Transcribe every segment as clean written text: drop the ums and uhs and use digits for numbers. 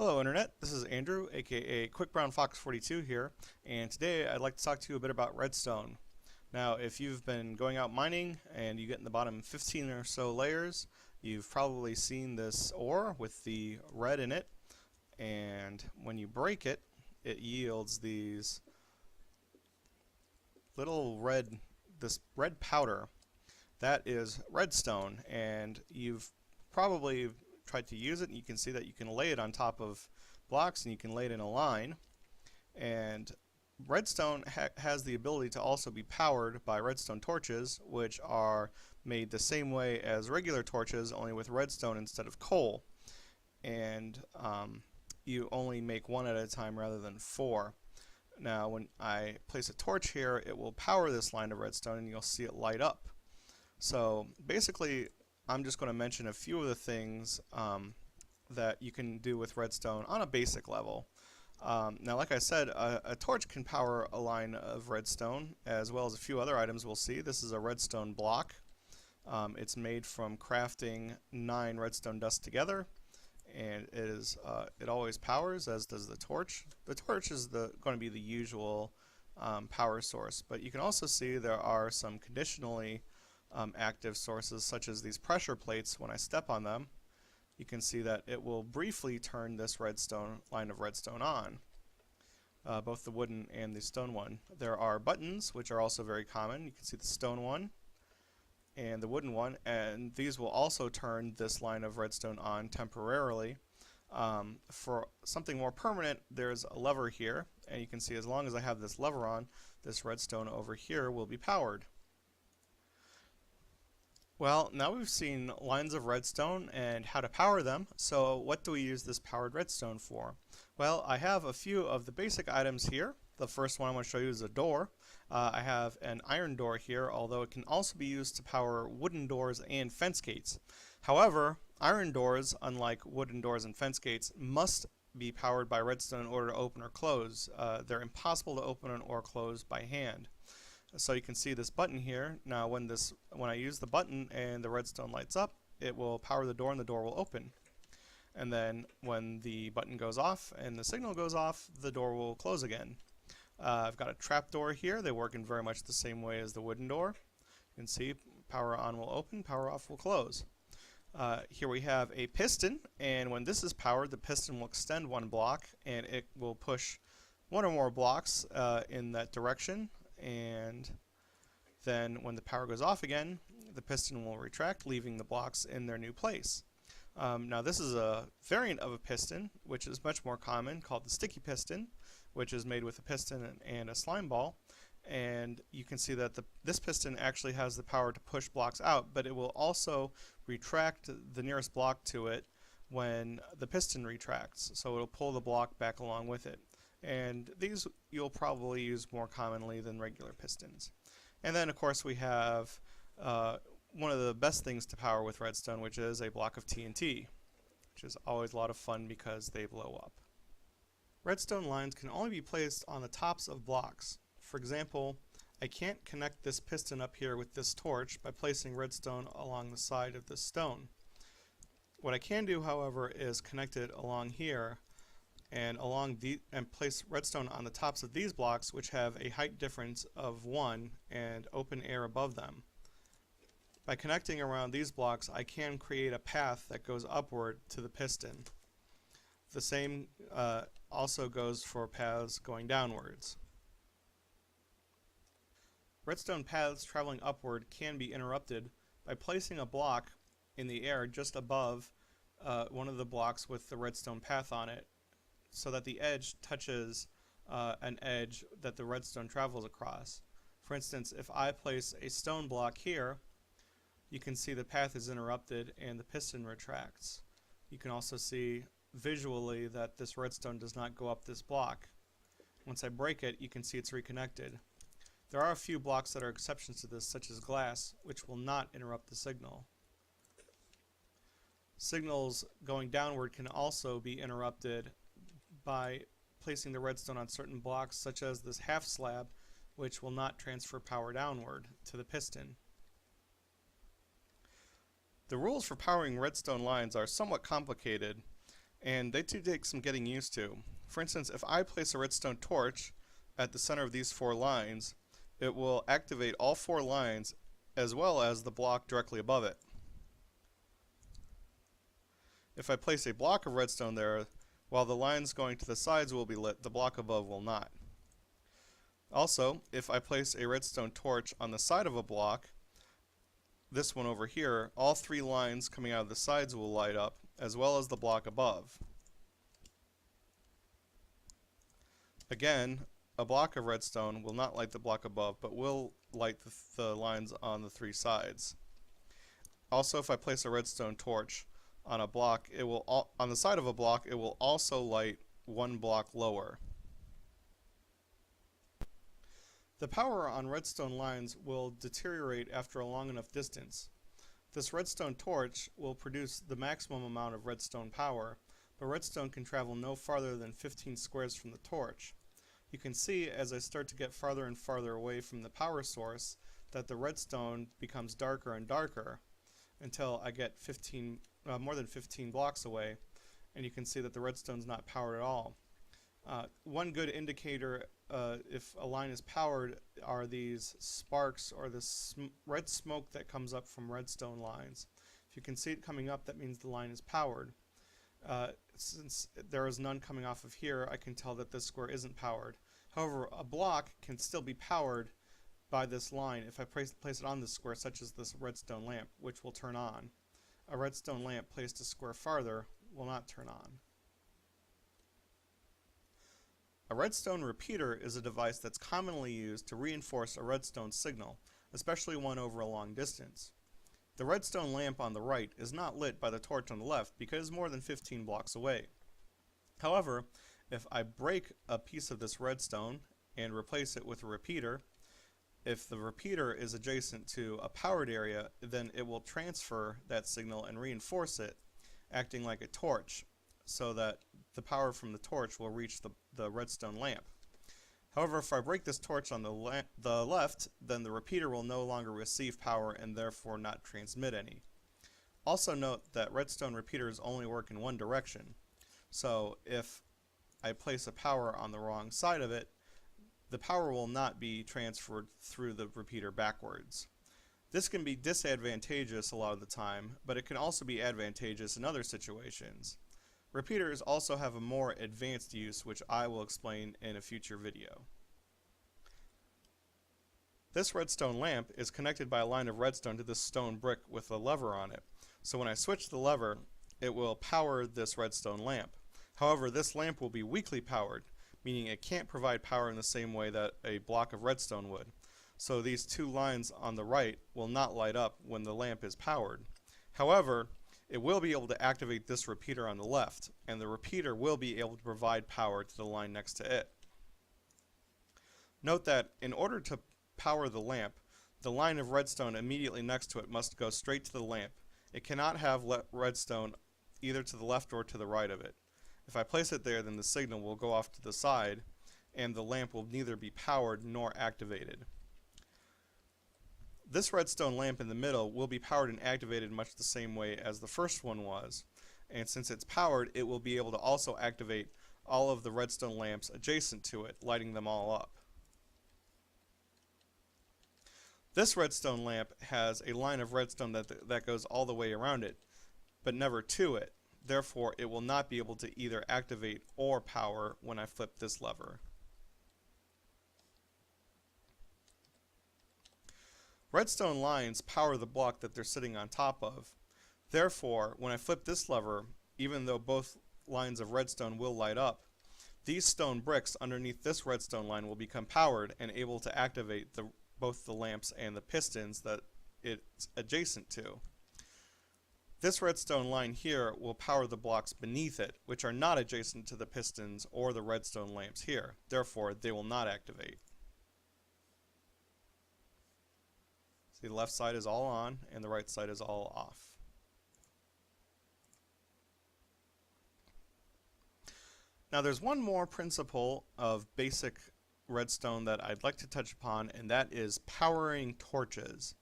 Hello Internet, this is Andrew, aka Quick Brown Fox 42 here, and today I'd like to talk to you a bit about redstone. Now, if you've been going out mining and you get in the bottom 15 or so layers, you've probably seen this ore with the red in it, and when you break it, it yields these this red powder. That is redstone, and you've probably tried to use it, and you can see that you can lay it on top of blocks and you can lay it in a line. And redstone has the ability to also be powered by redstone torches, which are made the same way as regular torches, only with redstone instead of coal. And you only make one at a time rather than four. Now when I place a torch here, it will power this line of redstone and you'll see it light up. So basically, I'm just going to mention a few of the things that you can do with redstone on a basic level. Now, like I said, a torch can power a line of redstone, as well as a few other items we'll see. This is a redstone block. It's made from crafting 9 redstone dust together, and it always powers, as does the torch. The torch is going to be the usual power source, but you can also see there are some conditionally active sources, such as these pressure plates. When I step on them, you can see that it will briefly turn this line of redstone on, both the wooden and the stone one. There are buttons, which are also very common. You can see the stone one and the wooden one, and these will also turn this line of redstone on temporarily. For something more permanent, there's a lever here, and you can see as long as I have this lever on, this redstone over here will be powered. Well, now we've seen lines of redstone and how to power them, so what do we use this powered redstone for? Well, I have a few of the basic items here. The first one I want to show you is a door. I have an iron door here, although it can also be used to power wooden doors and fence gates. However, iron doors, unlike wooden doors and fence gates, must be powered by redstone in order to open or close. They're impossible to open or close by hand. So you can see this button here. Now when I use the button and the redstone lights up, it will power the door and the door will open. And then when the button goes off and the signal goes off, the door will close again. I've got a trap door here. They work in very much the same way as the wooden door. You can see power on will open, power off will close. Here we have a piston, and when this is powered, the piston will extend one block and it will push one or more blocks in that direction. And then when the power goes off again, the piston will retract, leaving the blocks in their new place. Now this is a variant of a piston, which is much more common, called the sticky piston, which is made with a piston and a slime ball. And you can see that this piston actually has the power to push blocks out, but it will also retract the nearest block to it when the piston retracts. So it'll pull the block back along with it. And these you'll probably use more commonly than regular pistons. And then of course we have one of the best things to power with redstone, which is a block of TNT, which is always a lot of fun because they blow up. Redstone lines can only be placed on the tops of blocks. For example, I can't connect this piston up here with this torch by placing redstone along the side of this stone. What I can do, however, is connect it along here and place redstone on the tops of these blocks, which have a height difference of 1 and open air above them. By connecting around these blocks, I can create a path that goes upward to the piston. The same also goes for paths going downwards. Redstone paths traveling upward can be interrupted by placing a block in the air just above one of the blocks with the redstone path on it, so that the edge touches an edge that the redstone travels across. For instance, if I place a stone block here, you can see the path is interrupted and the piston retracts. You can also see visually that this redstone does not go up this block. Once I break it, you can see it's reconnected. There are a few blocks that are exceptions to this, such as glass, which will not interrupt the signal. Signals going downward can also be interrupted by placing the redstone on certain blocks, such as this half slab, which will not transfer power downward to the piston. The rules for powering redstone lines are somewhat complicated. and they do take some getting used to. For instance, if I place a redstone torch at the center of these 4 lines, it will activate all 4 lines as well as the block directly above it. If I place a block of redstone there, while the lines going to the sides will be lit, the block above will not. Also, if I place a redstone torch on the side of a block, this one over here, all 3 lines coming out of the sides will light up, as well as the block above. Again, a block of redstone will not light the block above, but will light the lines on the 3 sides. Also, if I place a redstone torch on a block, on the side of a block, it will also light 1 block lower. The power on redstone lines will deteriorate after a long enough distance. This redstone torch will produce the maximum amount of redstone power, but redstone can travel no farther than 15 squares from the torch. You can see as I start to get farther and farther away from the power source that the redstone becomes darker and darker until I get more than 15 blocks away, and you can see that the redstone's not powered at all. One good indicator if a line is powered are these sparks or this red smoke that comes up from redstone lines. If you can see it coming up, that means the line is powered. Since there is none coming off of here, I can tell that this square isn't powered. However, a block can still be powered by this line if I place it on this square, such as this redstone lamp, which will turn on. A redstone lamp placed a square farther will not turn on. A redstone repeater is a device that's commonly used to reinforce a redstone signal, especially one over a long distance. The redstone lamp on the right is not lit by the torch on the left because it's more than 15 blocks away. However, if I break a piece of this redstone and replace it with a repeater, if the repeater is adjacent to a powered area, then it will transfer that signal and reinforce it, acting like a torch, so that the power from the torch will reach the redstone lamp. However, if I break this torch on the left, then the repeater will no longer receive power and therefore not transmit any. Also note that redstone repeaters only work in one direction. So if I place a power on the wrong side of it, the power will not be transferred through the repeater backwards. This can be disadvantageous a lot of the time, but it can also be advantageous in other situations. Repeaters also have a more advanced use, which I will explain in a future video. This redstone lamp is connected by a line of redstone to this stone brick with a lever on it. So when I switch the lever, it will power this redstone lamp. However, this lamp will be weakly powered, meaning it can't provide power in the same way that a block of redstone would. So these 2 lines on the right will not light up when the lamp is powered. However, it will be able to activate this repeater on the left, and the repeater will be able to provide power to the line next to it. Note that in order to power the lamp, the line of redstone immediately next to it must go straight to the lamp. It cannot have redstone either to the left or to the right of it. If I place it there, then the signal will go off to the side, and the lamp will neither be powered nor activated. This redstone lamp in the middle will be powered and activated much the same way as the first one was, and since it's powered, it will be able to also activate all of the redstone lamps adjacent to it, lighting them all up. This redstone lamp has a line of redstone that goes all the way around it, but never to it. Therefore, it will not be able to either activate or power when I flip this lever. Redstone lines power the block that they're sitting on top of. Therefore, when I flip this lever, even though both lines of redstone will light up, these stone bricks underneath this redstone line will become powered and able to activate both the lamps and the pistons that it's adjacent to. This redstone line here will power the blocks beneath it, which are not adjacent to the pistons or the redstone lamps here. Therefore, they will not activate. See, the left side is all on and the right side is all off. Now there's one more principle of basic redstone that I'd like to touch upon, and that is powering torches.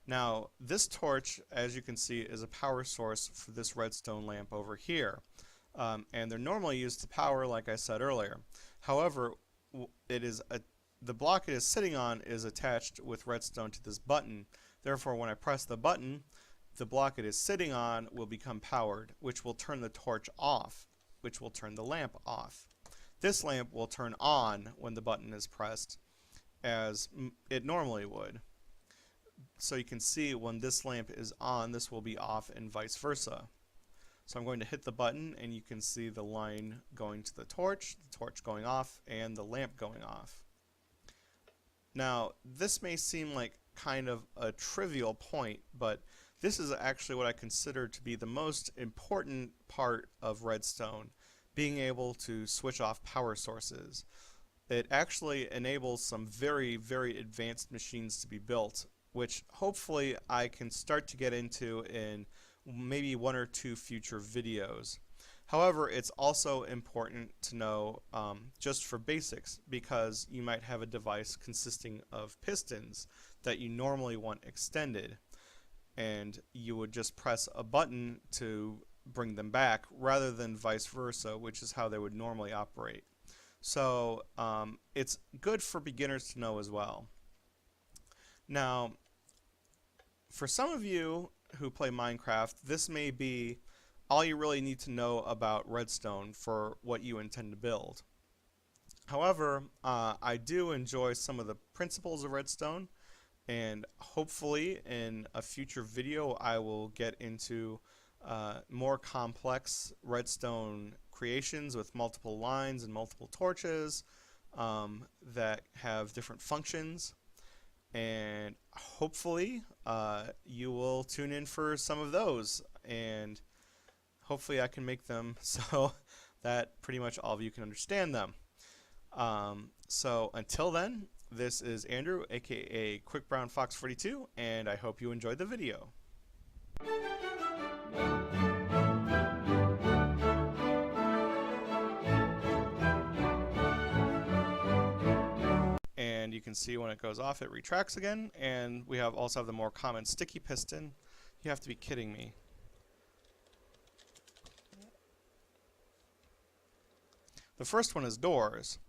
Now this torch, as you can see, is a power source for this redstone lamp over here. and they're normally used to power, like I said earlier. However, the block it is sitting on is attached with redstone to this button. Therefore, when I press the button, the block it is sitting on will become powered, which will turn the torch off, which will turn the lamp off. This lamp will turn on when the button is pressed, as it normally would. So you can see when this lamp is on, this will be off, and vice versa. So I'm going to hit the button, and you can see the line going to the torch going off, and the lamp going off. Now, this may seem like kind of a trivial point, but this is actually what I consider to be the most important part of redstone, being able to switch off power sources. It actually enables some very, very advanced machines to be built, which hopefully I can start to get into in maybe 1 or 2 future videos. However, it's also important to know just for basics, because you might have a device consisting of pistons that you normally want extended, and you would just press a button to bring them back rather than vice versa, which is how they would normally operate. So it's good for beginners to know as well. Now, for some of you who play Minecraft, this may be all you really need to know about redstone for what you intend to build. However, I do enjoy some of the principles of redstone, and hopefully in a future video I will get into more complex redstone creations with multiple lines and multiple torches that have different functions. And hopefully you will tune in for some of those, and hopefully I can make them so that pretty much all of you can understand them. So until then, this is Andrew, aka Quick Brown Fox 42, and I hope you enjoyed the video. And you can see when it goes off, it retracts again, and we also have the more common sticky piston. You have to be kidding me. The first one is doors.